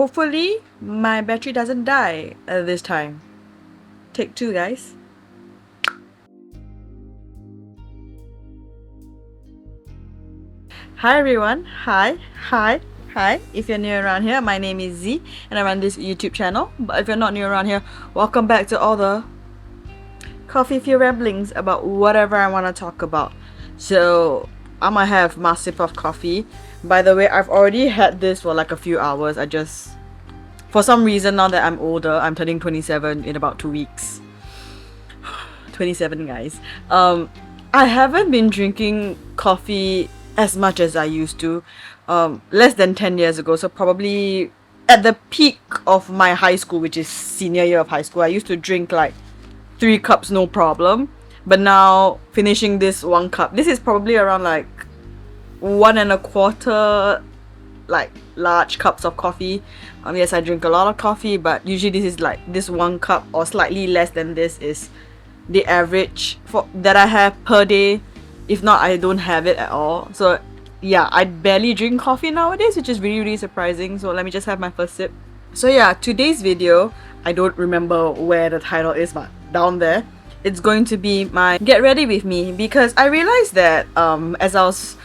hopefully my battery doesn't die at this time. Take 2, guys. Hi everyone. Hi. If you're new around here, my name is Zee and I run this YouTube channel. But if you're not new around here, welcome back to all the coffee fuel ramblings about whatever I want to talk about. So I'm gonna have my sip of coffee. By the way, I've already had this for like a few hours. For some reason, now that I'm older, I'm turning 27 in about 2 weeks. 27, guys. I haven't been drinking coffee as much as I used to. Less than 10 years ago, so probably at the peak of my high school, which is senior year of high school, I used to drink like 3 cups no problem. But now finishing this 1 cup, this is probably around like 1.25 like large cups of coffee. Yes, I drink a lot of coffee, but usually this is like this 1 cup or slightly less than this is the average that I have per day. If not, I don't have it at all. So yeah, I barely drink coffee nowadays, which is really surprising. So let me just have my first sip. So yeah, today's video, I don't remember where the title is, but down there, it's going to be my get ready with me, because I realized that as I was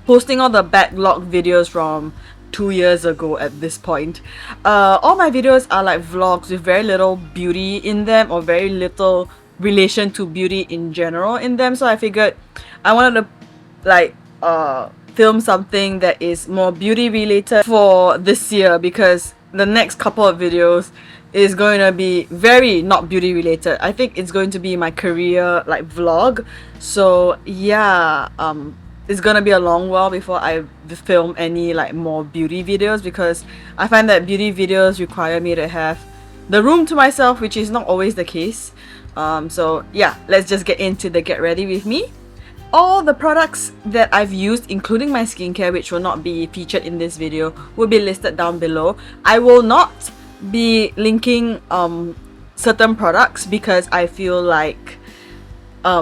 posting all the backlog videos from 2 years ago at this point, all my videos are like vlogs with very little beauty in them or very little relation to beauty in general in them. So I figured I wanted to like film something that is more beauty related for this year, because the next couple of videos is going to be very not beauty related. I think it's going to be my career like vlog. So yeah, it's gonna be a long while before I film any like more beauty videos, because I find that beauty videos require me to have the room to myself, which is not always the case. So yeah, let's just get into the get ready with me. All the products that I've used, including my skincare, which will not be featured in this video, will be listed down below. I will not be linking certain products because I feel like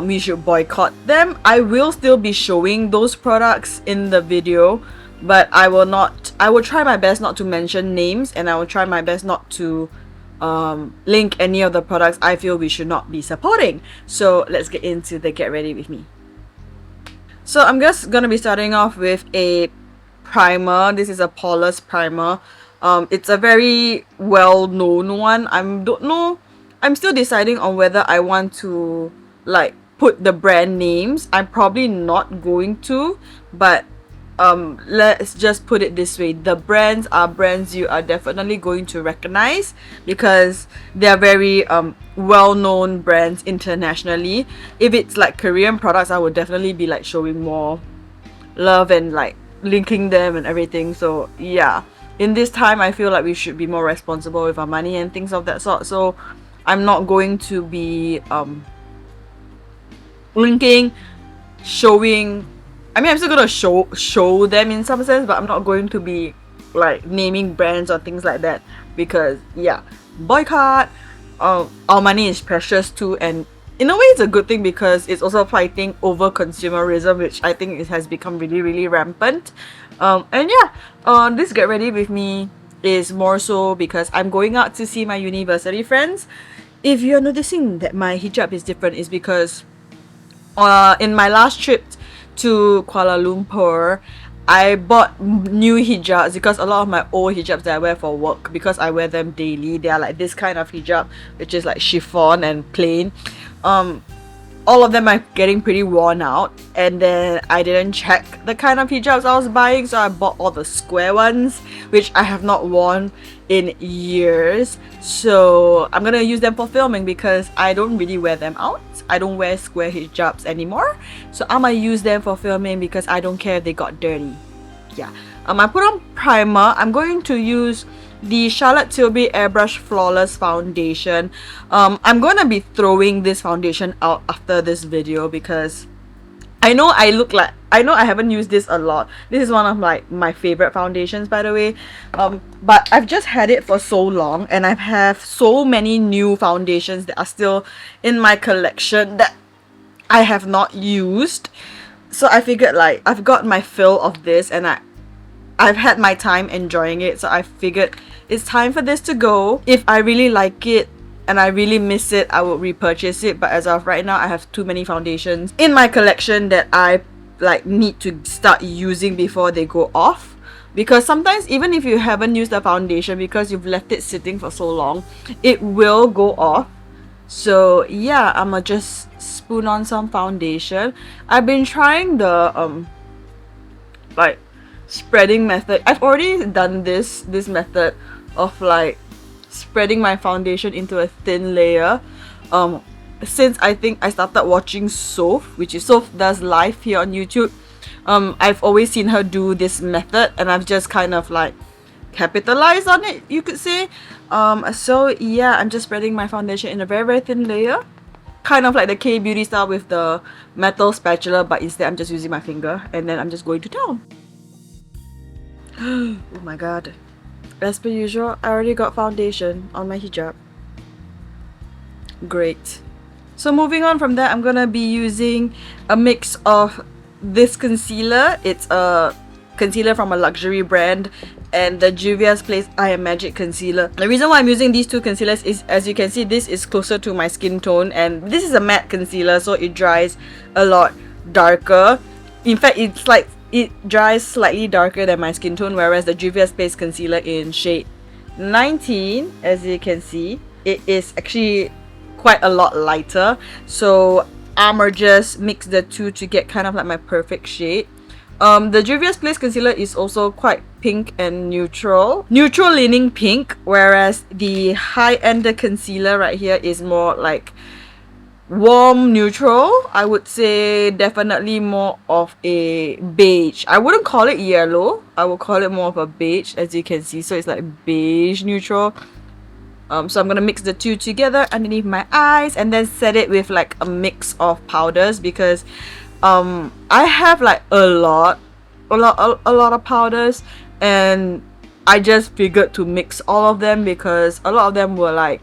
we should boycott them. I will still be showing those products in the video, but I will try my best not to mention names, and I will try my best not to link any of the products I feel we should not be supporting. So let's get into the get ready with me. So I'm just gonna be starting off with a primer. This is a poreless primer. It's a very well-known one. I'm still deciding on whether I want to like put the brand names. I'm probably not going to, but let's just put it this way: the brands are brands you are definitely going to recognize, because they are very well-known brands internationally. If it's like Korean products, I would definitely be like showing more love and like linking them and everything. So yeah, in this time I feel like we should be more responsible with our money and things of that sort. So I'm not going to be linking, showing. I mean, I'm still gonna show them in some sense, but I'm not going to be like naming brands or things like that, because yeah, boycott. Our money is precious too, and in a way it's a good thing, because it's also fighting over consumerism, which I think it has become really rampant. And yeah, this get ready with me is more so because I'm going out to see my university friends. If you're noticing that my hijab is different, is because in my last trip to Kuala Lumpur, I bought new hijabs, because a lot of my old hijabs that I wear for work, because I wear them daily, they are like this kind of hijab, which is like chiffon and plain. All of them are getting pretty worn out, and then I didn't check the kind of hijabs I was buying, so I bought all the square ones, which I have not worn in years. So I'm gonna use them for filming, because I don't really wear them out. I don't wear square hijabs anymore, so I'm gonna use them for filming because I don't care if they got dirty. Yeah. I put on primer. I'm going to use the Charlotte Tilbury Airbrush Flawless Foundation. I'm gonna be throwing this foundation out after this video, because I know I haven't used this a lot. This is one of like my favorite foundations, by the way. But I've just had it for so long, and I have so many new foundations that are still in my collection that I have not used. So I figured like I've got my fill of this, and I've had my time enjoying it, so I figured it's time for this to go. If I really like it and I really miss it, I will repurchase it. But as of right now, I have too many foundations in my collection that I like need to start using before they go off. Because sometimes even if you haven't used the foundation because you've left it sitting for so long, it will go off. So yeah, I'ma just spoon on some foundation. I've been trying the like spreading method. I've already done this method of like spreading my foundation into a thin layer since I think I started watching Jusoph, which is Jusoph does live here on YouTube. I've always seen her do this method and I've just kind of like capitalized on it, you could say. So yeah, I'm just spreading my foundation in a very, very thin layer, kind of like the K-beauty style with the metal spatula, but instead I'm just using my finger and then I'm just going to town. Oh my god. As per usual, I already got foundation on my hijab. Great. So moving on from that, I'm gonna be using a mix of this concealer. It's a concealer from a luxury brand, and the Juvia's Place I Am Magic concealer. The reason why I'm using these two concealers is, as you can see, this is closer to my skin tone, and this is a matte concealer, so it dries a lot darker. In fact, it's like it dries slightly darker than my skin tone, whereas the Juvia's Place concealer in shade 19, as you can see, it is actually quite a lot lighter. So I'ma just mix the two to get kind of like my perfect shade. The Juvia's Place concealer is also quite pink and neutral leaning pink, whereas the high-end concealer right here is more like warm neutral. I would say definitely more of a beige. I wouldn't call it yellow, I would call it more of a beige, as you can see. So it's like beige neutral. So I'm gonna mix the two together underneath my eyes and then set it with like a mix of powders, because I have like a lot of powders, and I just figured to mix all of them because a lot of them were like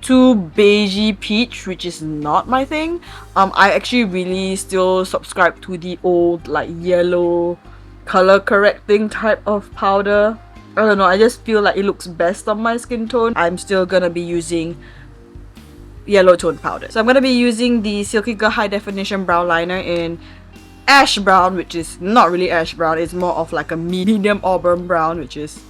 too beigey peach, which is not my thing. I actually really still subscribe to the old like yellow color correcting type of powder. I don't know, I just feel like it looks best on my skin tone. I'm still gonna be using yellow tone powder. So I'm gonna be using the Silky Girl High Definition Brow Liner in ash brown, which is not really ash brown, it's more of like a medium auburn brown, which is...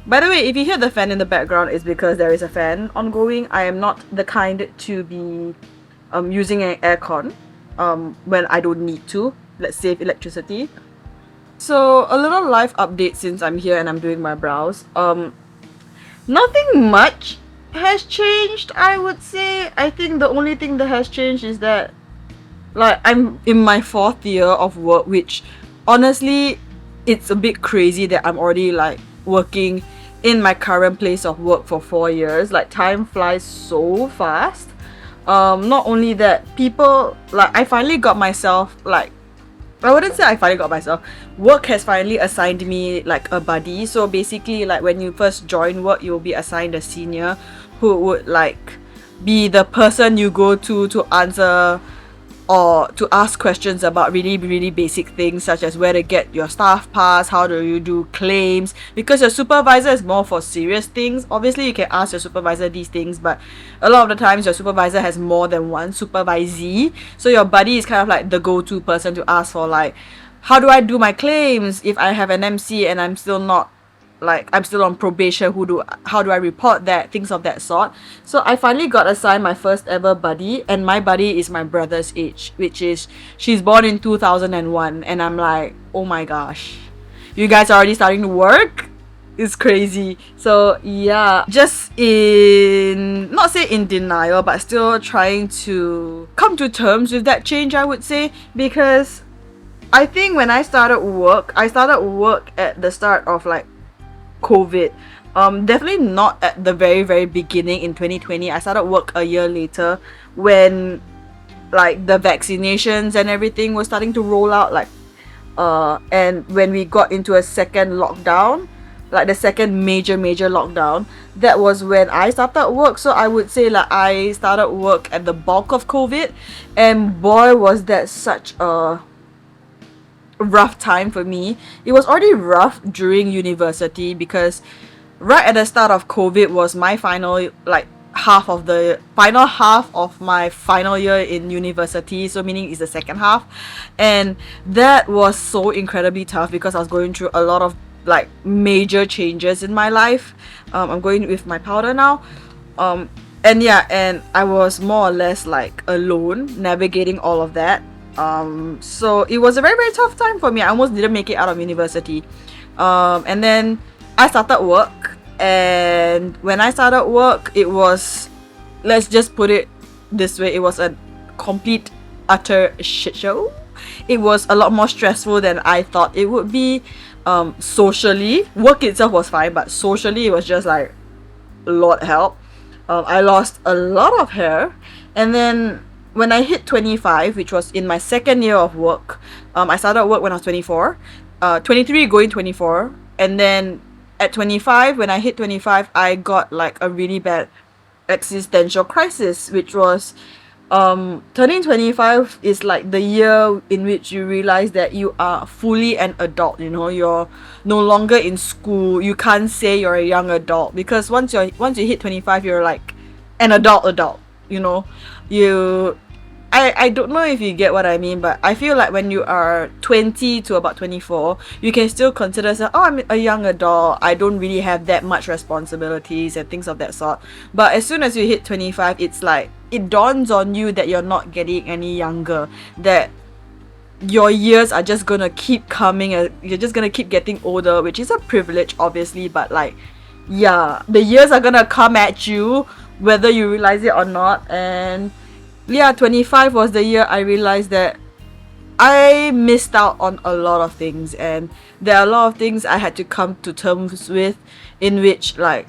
By the way, if you hear the fan in the background, it's because there is a fan ongoing. I am not the kind to be using an aircon when I don't need to. Let's save electricity. So a little life update since I'm here and I'm doing my brows. Nothing much has changed, I would say. I think the only thing that has changed is that like I'm in my 4th year of work, which honestly it's a bit crazy that I'm already like working in my current place of work for 4 years. Like time flies so fast. Not only that, people like I finally got myself like, I wouldn't say I finally got myself. Work has finally assigned me like a buddy. So basically, like when you first join work, you'll be assigned a senior who would like be the person you go to answer or to ask questions about really, really basic things such as where to get your staff pass, how do you do claims, because your supervisor is more for serious things. Obviously you can ask your supervisor these things, but a lot of the times your supervisor has more than one supervisee, so your buddy is kind of like the go-to person to ask for, like, how do I do my claims if I have an MC and I'm still not, like, I'm still on probation, how do I report that, things of that sort. So I finally got assigned my first ever buddy, and my buddy is my brother's age, which is, she's born in 2001, and I'm like, oh my gosh, you guys are already starting to work? It's crazy. So yeah, just in, not say in denial, but still trying to come to terms with that change, I would say, because I think when I started work at the start of like COVID. Definitely not at the very, very beginning in 2020. I started work a year later when like the vaccinations and everything was starting to roll out, like and when we got into a second lockdown, like the second major lockdown, that was when I started work. So I would say like I started work at the bulk of COVID, and boy was that such a rough time for me. It was already rough during university because right at the start of COVID was my final, like, final half of my final year in university, so meaning it's the second half, and that was so incredibly tough because I was going through a lot of like major changes in my life. I'm going with my powder now, and yeah, and I was more or less like alone navigating all of that. So it was a very, very tough time for me. I almost didn't make it out of university. And then I started work, and when I started work, it was, let's just put it this way, it was a complete utter shit show. It was a lot more stressful than I thought it would be. Socially, work itself was fine, but socially it was just like, Lord help. I lost a lot of hair, and then when I hit 25, which was in my second year of work, I started work when I was 24, 23 going 24, and then at 25, when I hit 25, I got like a really bad existential crisis, which was, turning 25 is like the year in which you realize that you are fully an adult. You know, you're no longer in school. You can't say you're a young adult, because once you hit 25, you're like an adult, you know. I don't know if you get what I mean, but I feel like when you are 20 to about 24, you can still consider yourself, oh, I'm a young adult, I don't really have that much responsibilities and things of that sort. But as soon as you hit 25, it's like, it dawns on you that you're not getting any younger, that your years are just gonna keep coming, and you're just gonna keep getting older, which is a privilege, obviously, but like, yeah, the years are gonna come at you whether you realize it or not. And yeah, 25 was the year I realized that I missed out on a lot of things, and there are a lot of things I had to come to terms with, in which like,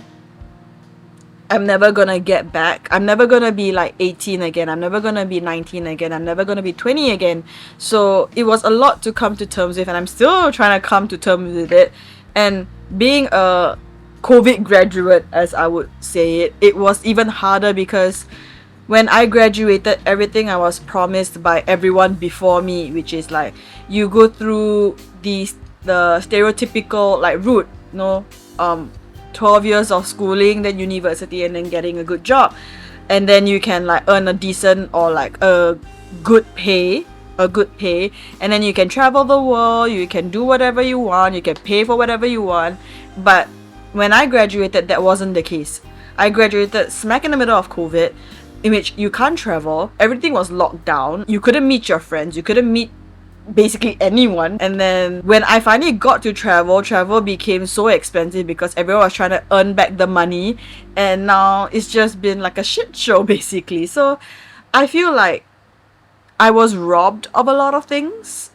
I'm never gonna get back. I'm never gonna be like 18 again. I'm never gonna be 19 again. I'm never gonna be 20 again. So it was a lot to come to terms with, and I'm still trying to come to terms with it. And being a COVID graduate, as I would say it, it was even harder, because when I graduated, everything I was promised by everyone before me, which is like, you go through the stereotypical like route, you know, 12 years of schooling, then university, and then getting a good job, and then you can like earn a decent or like a good pay, and then you can travel the world, you can do whatever you want, you can pay for whatever you want. But when I graduated, that wasn't the case. I graduated smack in the middle of COVID, in which you can't travel, everything was locked down, you couldn't meet your friends, you couldn't meet basically anyone. And then when I finally got to travel became so expensive because everyone was trying to earn back the money, and now it's just been like a shit show basically. So I feel like I was robbed of a lot of things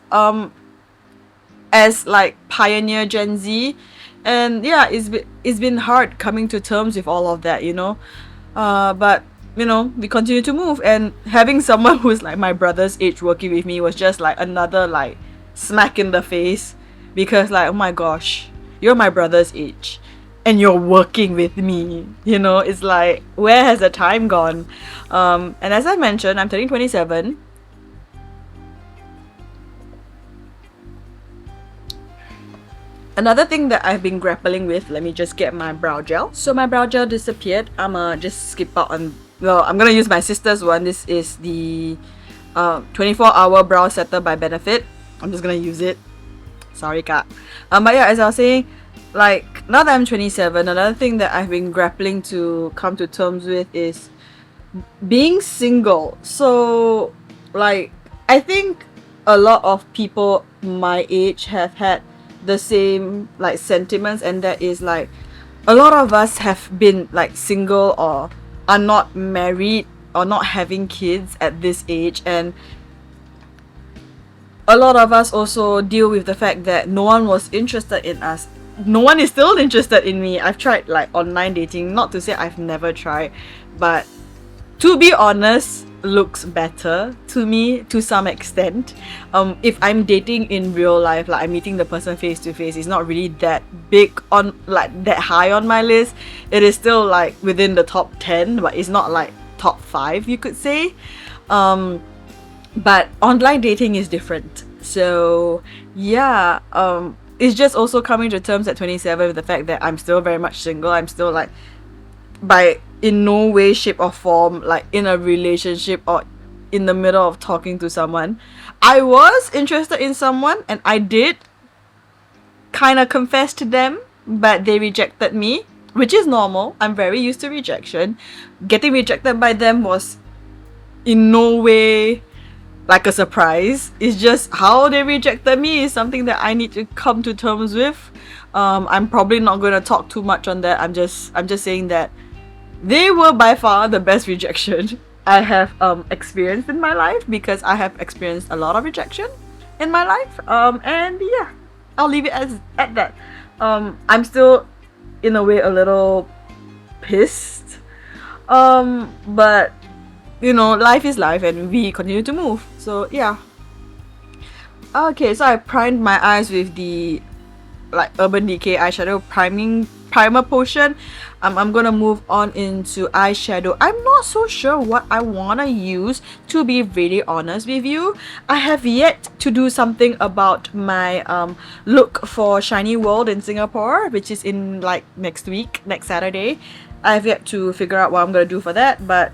as like pioneer Gen Z, and yeah, it's been hard coming to terms with all of that, you know. But you know, we continue to move, and having someone who's like my brother's age working with me was just like another like smack in the face, because like, oh my gosh, you're my brother's age and you're working with me, you know. It's like, where has the time gone? And as I mentioned, I'm turning 27. Another thing that I've been grappling with, let me just get my brow gel. So my brow gel disappeared. I'ma just skip out on, well, I'm gonna use my sister's one. This is the 24-hour brow setter by Benefit. I'm just gonna use it. Sorry, Kak. But yeah, as I was saying, like, now that I'm 27, another thing that I've been grappling to come to terms with is being single. So, like, I think a lot of people my age have had the same like sentiments, and that is like, a lot of us have been like single or are not married or not having kids at this age, and a lot of us also deal with the fact that no one was interested in us. No one is still interested in me. I've tried like online dating, not to say I've never tried, but to be honest, looks better to me to some extent. If I'm dating in real life, like I'm meeting the person face to face, it's not really that big on, like, that high on my list. It is still like within the top 10, but it's not like top 5, you could say. But online dating is different. So yeah, it's just also coming to terms at 27 with the fact that I'm still very much single. I'm still like, by in no way, shape, or form, like in a relationship or in the middle of talking to someone. I was interested in someone and I did kind of confess to them, but they rejected me, which is normal. I'm very used to rejection. Getting rejected by them was in no way like a surprise. It's just how they rejected me is something that I need to come to terms with. I'm probably not going to talk too much on that. I'm just saying that they were by far the best rejection I have experienced in my life, because I have experienced a lot of rejection in my life. And yeah, I'll leave it as at that. I'm still in a way a little pissed. But you know, life is life and we continue to move. So yeah. Okay, so I primed my eyes with the like Urban Decay eyeshadow primer potion. I'm gonna move on into eyeshadow. I'm not so sure what I wanna use, to be really honest with you. I have yet to do something about my look for Shiny World in Singapore, which is in like next week, next Saturday. I have yet to figure out what I'm gonna do for that, but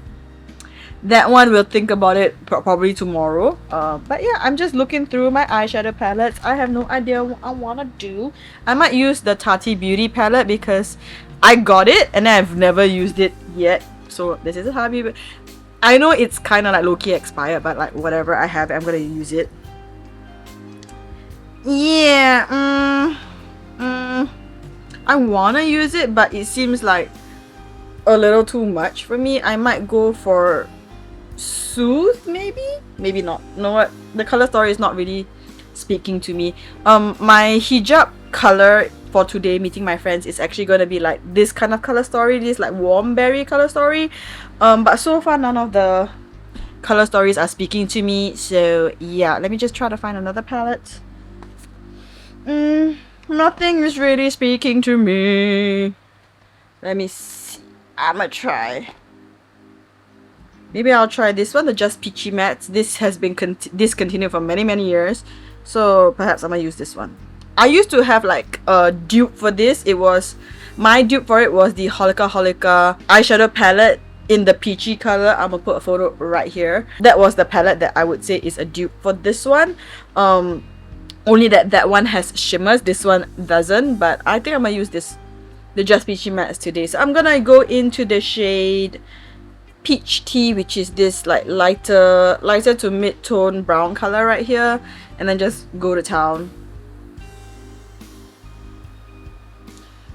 that one we'll think about it probably tomorrow. But yeah, I'm just looking through my eyeshadow palettes. I have no idea what I want to do. I might use the Tati Beauty palette because I got it and I've never used it yet. So this is a Tati Beauty. I know it's kind of like low-key expired, but like whatever, I have it, I'm gonna use it. Yeah, I want to use it, but it seems like a little too much for me. I might go for Soothe, maybe not. You know what, the color story is not really speaking to me. My hijab color for today, meeting my friends, is actually going to be like this kind of color story, this like warm berry color story. But so far none of the color stories are speaking to me, so yeah, let me just try to find another palette. Nothing is really speaking to me. Let me see. I'ma try. Maybe I'll try this one, the Just Peachy Mattes. This has been discontinued for many years, so perhaps I'm gonna use this one. I used to have like a dupe for this. My dupe for it was the Holika eyeshadow palette in the peachy color. I'm gonna put a photo right here. That was the palette that I would say is a dupe for this one. Only that one has shimmers, this one doesn't, but I think I'm gonna use the Just Peachy Mattes today. So I'm gonna go into the shade Peach Tea, which is this like lighter to mid-tone brown color right here, and then just go to town.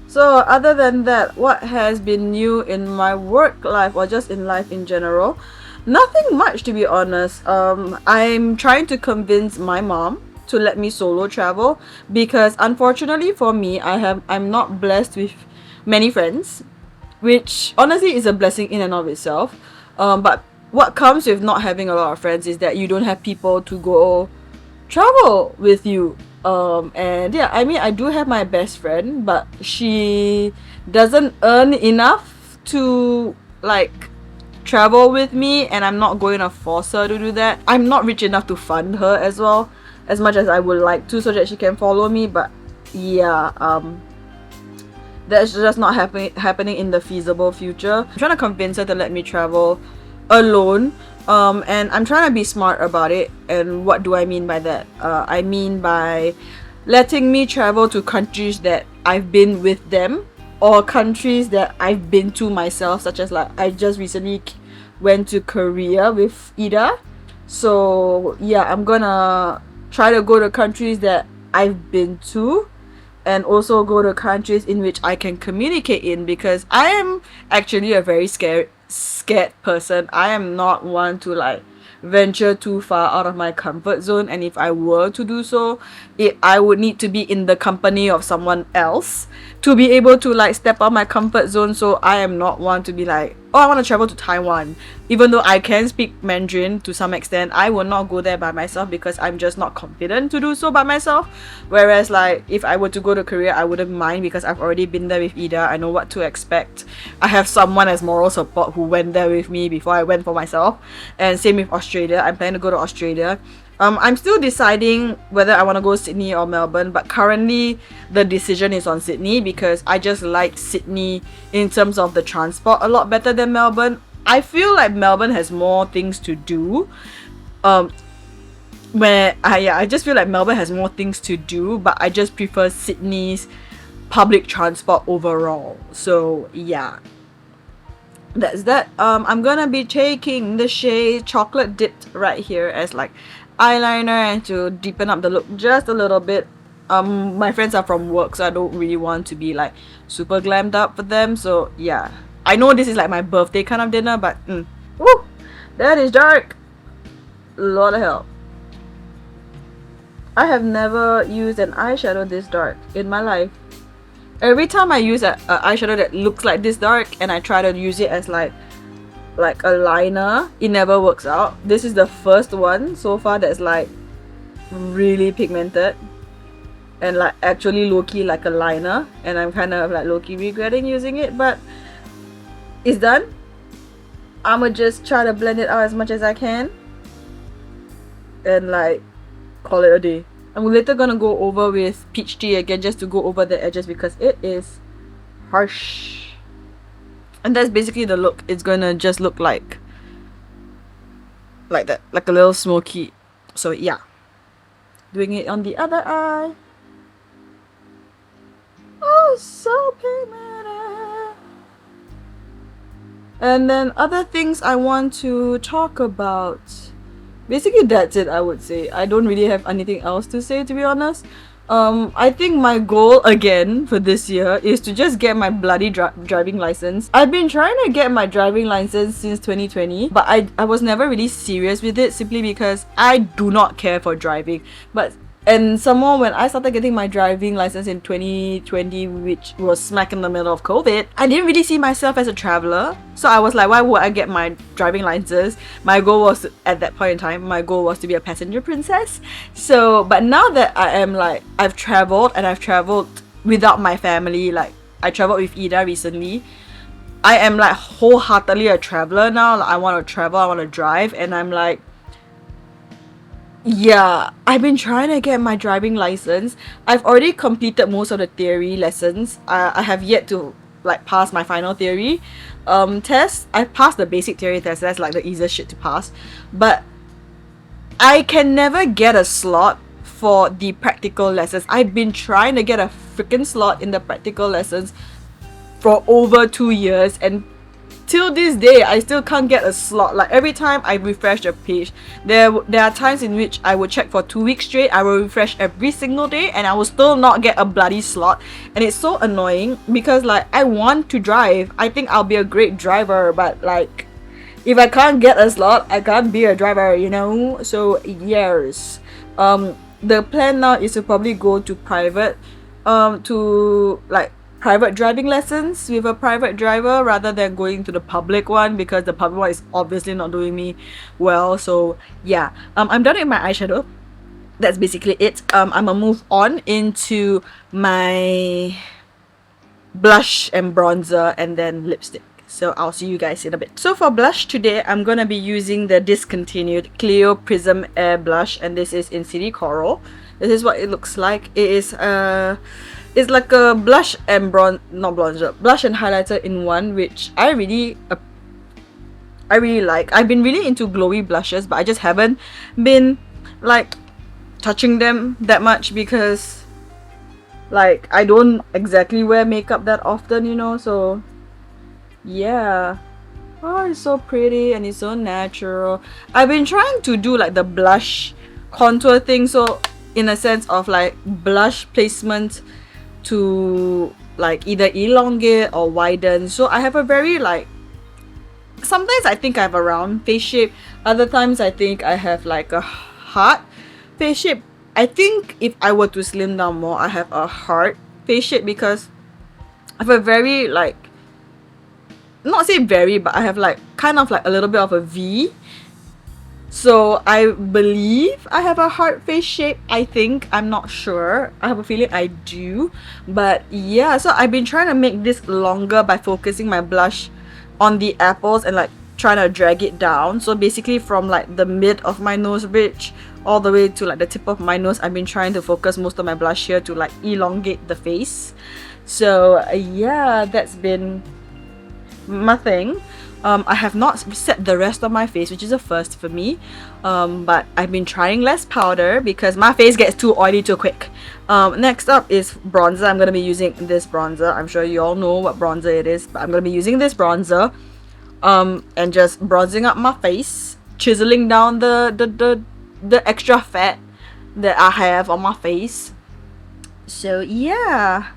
So other than that, what has been new in my work life or just in life in general? Nothing much, to be honest. I'm trying to convince my mom to let me solo travel, because unfortunately for me, I'm not blessed with many friends, which honestly is a blessing in and of itself. But what comes with not having a lot of friends is that you don't have people to go travel with you. And yeah, I mean, I do have my best friend, but she doesn't earn enough to like travel with me, and I'm not going to force her to do that. I'm not rich enough to fund her as well, as much as I would like to, so that she can follow me. But yeah, that's just not happening in the feasible future. I'm trying to convince her to let me travel alone, and I'm trying to be smart about it. And what do I mean by that? I mean by letting me travel to countries that I've been with them, or countries that I've been to myself, such as like I just recently went to Korea with Ida. So yeah, I'm gonna try to go to countries that I've been to, and also go to countries in which I can communicate in, because I am actually a very scared person. I am not one to like venture too far out of my comfort zone, and if I were to do so, I would need to be in the company of someone else to be able to like step out my comfort zone. So I am not one to be like, oh, I want to travel to Taiwan. Even though I can speak Mandarin to some extent, I will not go there by myself because I'm just not confident to do so by myself. Whereas like if I were to go to Korea, I wouldn't mind, because I've already been there with Ida. I know what to expect. I have someone as moral support who went there with me before I went for myself. And same with Australia. I'm planning to go to Australia. I'm still deciding whether I want to go Sydney or Melbourne, but currently the decision is on Sydney because I just like Sydney in terms of the transport a lot better than Melbourne. I feel like Melbourne has more things to do. I just feel like Melbourne has more things to do, but I just prefer Sydney's public transport overall. So yeah, that's that. I'm gonna be taking the shade Chocolate Dipped right here as like eyeliner and to deepen up the look just a little bit. My friends are from work, so I don't really want to be like super glammed up for them. So yeah, I know this is like my birthday kind of dinner, but woo, that is dark. Lord of help. I have never used an eyeshadow this dark in my life. Every time I use an eyeshadow that looks like this dark and I try to use it as like a liner, it never works out. This is the first one so far that's like really pigmented and like actually low-key like a liner, and I'm kind of like low-key regretting using it, but it's done. I'ma just try to blend it out as much as I can and like call it a day. I'm later gonna go over with peach tea again just to go over the edges because it is harsh. And that's basically the look. It's gonna just look like that, like a little smoky. So yeah, doing it on the other eye. Oh, so pigmented. And then other things I want to talk about. Basically that's it, I would say. I don't really have anything else to say, to be honest. I think my goal again for this year is to just get my bloody driving license. I've been trying to get my driving license since 2020, but I was never really serious with it simply because I do not care for driving. And somehow when I started getting my driving license in 2020, which was smack in the middle of COVID, I didn't really see myself as a traveler. So I was like, why would I get my driving license? My goal was, at that point in time, my goal was to be a passenger princess. So, but now that I am like, I've traveled without my family, like I traveled with Ida recently. I am like wholeheartedly a traveler now. Like, I want to travel, I want to drive, and I'm like, yeah, I've been trying to get my driving license. I've already completed most of the theory lessons. I have yet to like pass my final theory test. I passed the basic theory test. That's like the easiest shit to pass. But I can never get a slot for the practical lessons. I've been trying to get a freaking slot in the practical lessons for over 2 years, and till this day I still can't get a slot. Like every time I refresh the page, there are times in which I will check for 2 weeks straight. I will refresh every single day and I will still not get a bloody slot, and it's so annoying because like I want to drive. I think I'll be a great driver, but like if I can't get a slot, I can't be a driver, you know. So yes, the plan now is to probably go to private private driving lessons with a private driver rather than going to the public one, because the public one is obviously not doing me well. So yeah, I'm done with my eyeshadow. That's basically it. I'm gonna move on into my blush and bronzer and then lipstick. So I'll see you guys in a bit. So for blush today, I'm gonna be using the discontinued CLIO Prism Air Blush, and this is in City Coral. This is what it looks like. It is it's like a blush and blush and highlighter in one, which I really like. I've been really into glowy blushes, but I just haven't been like touching them that much because like I don't exactly wear makeup that often, you know. So yeah. Oh, it's so pretty and it's so natural. I've been trying to do like the blush contour thing, so in a sense of like blush placement to like either elongate or widen. So I have a very like, sometimes I think I have a round face shape, other times I think I have like a heart face shape. I think if I were to slim down more, I have a heart face shape because I have a very like, not say very, but I have like kind of like a little bit of a V. So I believe I have a heart face shape. I think, I'm not sure, I have a feeling I do. But yeah, so I've been trying to make this longer by focusing my blush on the apples and like trying to drag it down. So basically from like the mid of my nose bridge all the way to like the tip of my nose. I've been trying to focus most of my blush here to like elongate the face. So yeah, that's been my thing. I have not set the rest of my face, which is a first for me, but I've been trying less powder because my face gets too oily too quick. Next up is bronzer. I'm going to be using this bronzer. I'm sure you all know what bronzer it is, but I'm going to be using this bronzer and just bronzing up my face, chiseling down the extra fat that I have on my face. So yeah,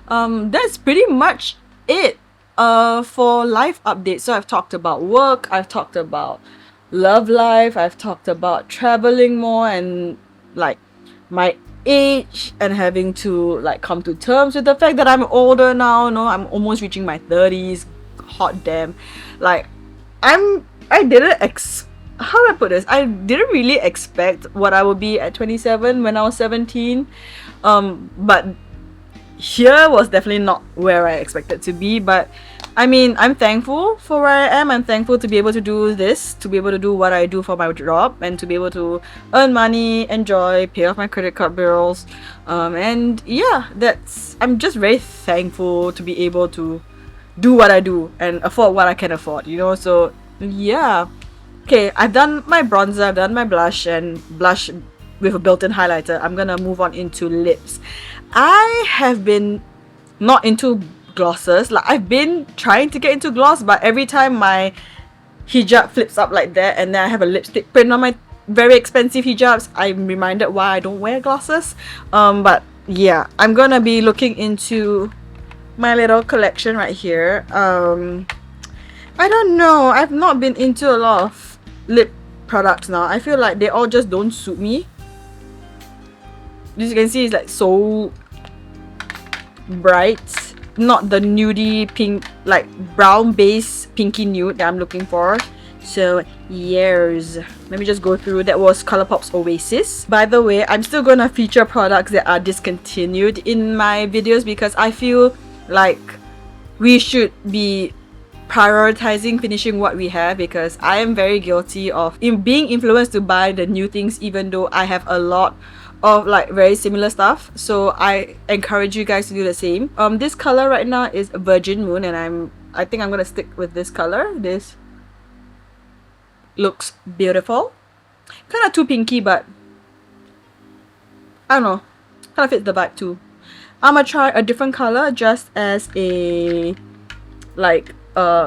that's pretty much it for life updates. So I've talked about work, I've talked about love life, I've talked about traveling more and like my age and having to like come to terms with the fact that I'm older now. No, I'm almost reaching my 30s. Hot damn. Like I didn't how do I put this? I didn't really expect what I would be at 27 when I was 17. But here was definitely not where I expected to be, but I mean, I'm thankful for where I am. I'm thankful to be able to do this, to be able to do what I do for my job, and to be able to earn money, enjoy, pay off my credit card bills, and yeah, I'm just very thankful to be able to do what I do and afford what I can afford, you know. So yeah, okay, I've done my bronzer, I've done my blush and blush with a built-in highlighter. I'm gonna move on into lips. I have been not into glosses. Like I've been trying to get into gloss, but every time my hijab flips up like that and then I have a lipstick print on my very expensive hijabs, I'm reminded why I don't wear glosses. But yeah, I'm gonna be looking into my little collection right here. I don't know, I've not been into a lot of lip products now. I feel like they all just don't suit me. As you can see, it's like so bright, not the nudie pink, like brown base pinky nude that I'm looking for. So yes, let me just go through. That was Colourpop's Oasis. By the way, I'm still gonna feature products that are discontinued in my videos because I feel like we should be prioritizing finishing what we have, because I am very guilty of being influenced to buy the new things even though I have a lot of like very similar stuff. So I encourage you guys to do the same. This color right now is Virgin Moon, and I think I'm gonna stick with this color. This looks beautiful, kind of too pinky, but I don't know, kind of fits the vibe too. I'm gonna try a different color just as a like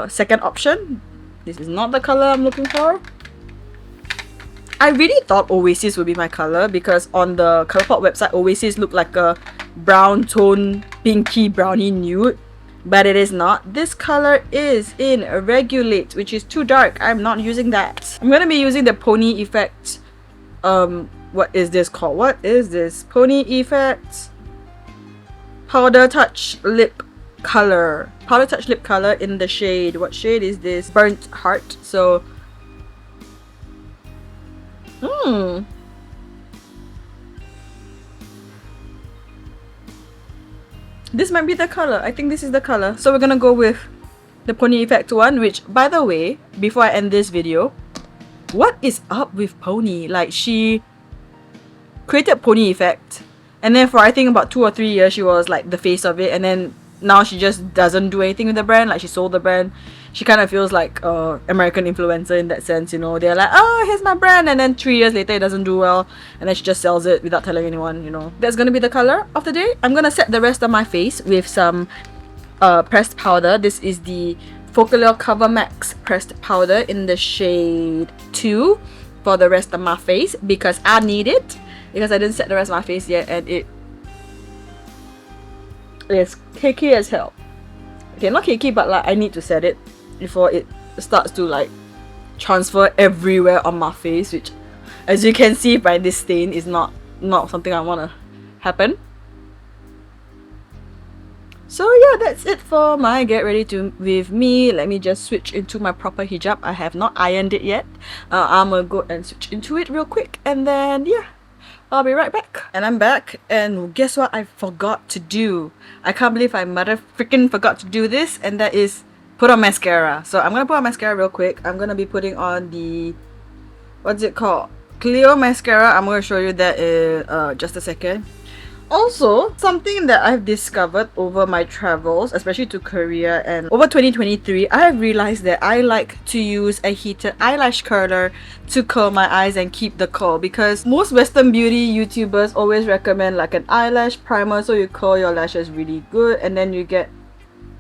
second option. This is not the color I'm looking for. I really thought Oasis would be my color because on the Colourpop website, Oasis looked like a brown tone, pinky brownie nude, but it is not. This color is in Regulate, which is too dark. I'm not using that. I'm gonna be using the Pony Effect. What is this called? What is this? Pony Effect Powder Touch Lip Color. Powder Touch Lip Color in the shade. What shade is this? Burnt Heart. So this might be the color. I think this is the color. So we're gonna go with the Pony Effect one, which, by the way, before I end this video, what is up with Pony? Like, she created Pony Effect, and then for I think about 2 or 3 years she was like the face of it, and then now she just doesn't do anything with the brand. Like, she sold the brand. She kind of feels like American influencer in that sense, you know. They're like, oh, here's my brand, and then 3 years later it doesn't do well, and then she just sells it without telling anyone, you know. That's gonna be the color of the day. I'm gonna set the rest of my face with some pressed powder. This is the Focallure Cover Max pressed powder in the shade 2 for the rest of my face because I need it, because I didn't set the rest of my face yet and it is cakey as hell. Okay, not cakey, but like I need to set it before it starts to like transfer everywhere on my face, which, as you can see by this stain, is not something I want to happen. So yeah, that's it for my get ready to with me. Let me just switch into my proper hijab. I have not ironed it yet. I'm gonna go and switch into it real quick, and then yeah, I'll be right back. And I'm back, and guess what I forgot to do? I can't believe I mother freaking forgot to do this, and that is put on mascara. So I'm gonna put on mascara real quick. I'm gonna be putting on the, what's it called? CLIO mascara. I'm going to show you that in just a second. Also, something that I've discovered over my travels, especially to Korea and over 2023, I have realized that I like to use a heated eyelash curler to curl my eyes and keep the curl, because most Western beauty YouTubers always recommend like an eyelash primer so you curl your lashes really good, and then you get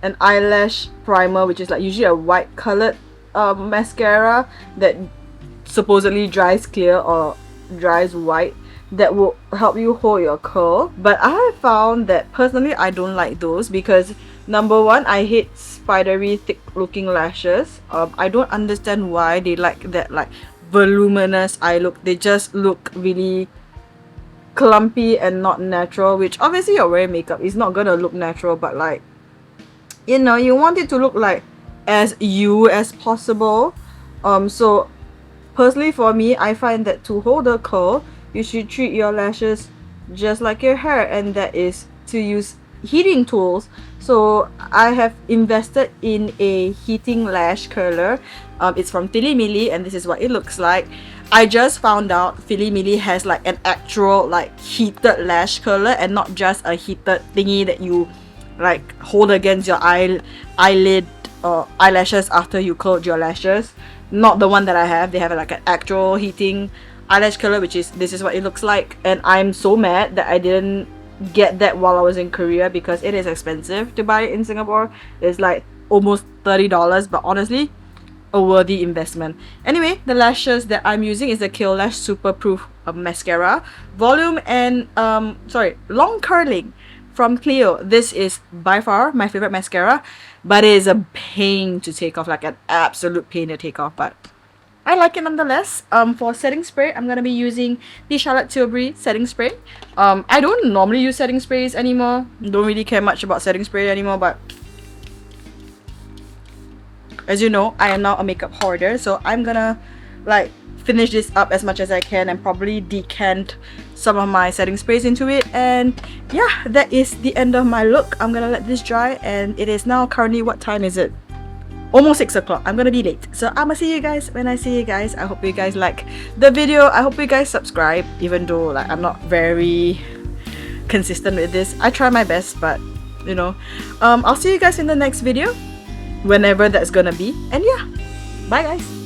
an eyelash primer which is like usually a white colored mascara that supposedly dries clear or dries white, that will help you hold your curl. But I have found that personally I don't like those, because number one, I hate spidery thick looking lashes. I don't understand why they like that like voluminous eye look. They just look really clumpy and not natural, which obviously you're wearing makeup, it's not gonna look natural, but like, you know, you want it to look like as you as possible. So personally for me, I find that to hold a curl, you should treat your lashes just like your hair, and that is to use heating tools. So I have invested in a heating lash curler. It's from Filimili, and this is what it looks like. I just found out Filimili has like an actual like heated lash curler, and not just a heated thingy that you like hold against your eyelid or eyelashes after you curled your lashes. Not the one that I have. They have like an actual heating eyelash curler, which is, this is what it looks like. And I'm so mad that I didn't get that while I was in Korea, because it is expensive to buy it in Singapore. It's like almost $30, but honestly a worthy investment. Anyway, the lashes that I'm using is the Kale Lash Super Proof mascara, volume and long curling from CLIO. This is by far my favorite mascara, but it is a pain to take off, like an absolute pain to take off, but I like it nonetheless. For setting spray, I'm gonna be using the Charlotte Tilbury setting spray. I don't normally use setting sprays anymore. Don't really care much about setting spray anymore, but as you know, I am now a makeup hoarder, so I'm gonna like finish this up as much as I can and probably decant some of my setting sprays into it. And yeah, that is the end of my look. I'm gonna let this dry, and it is now currently, what time is it? Almost 6 o'clock. I'm gonna be late, so I'm gonna see you guys when I see you guys. I hope you guys like the video. I hope you guys subscribe, even though like I'm not very consistent with this. I try my best, but you know, I'll see you guys in the next video, whenever that's gonna be. And yeah, bye guys.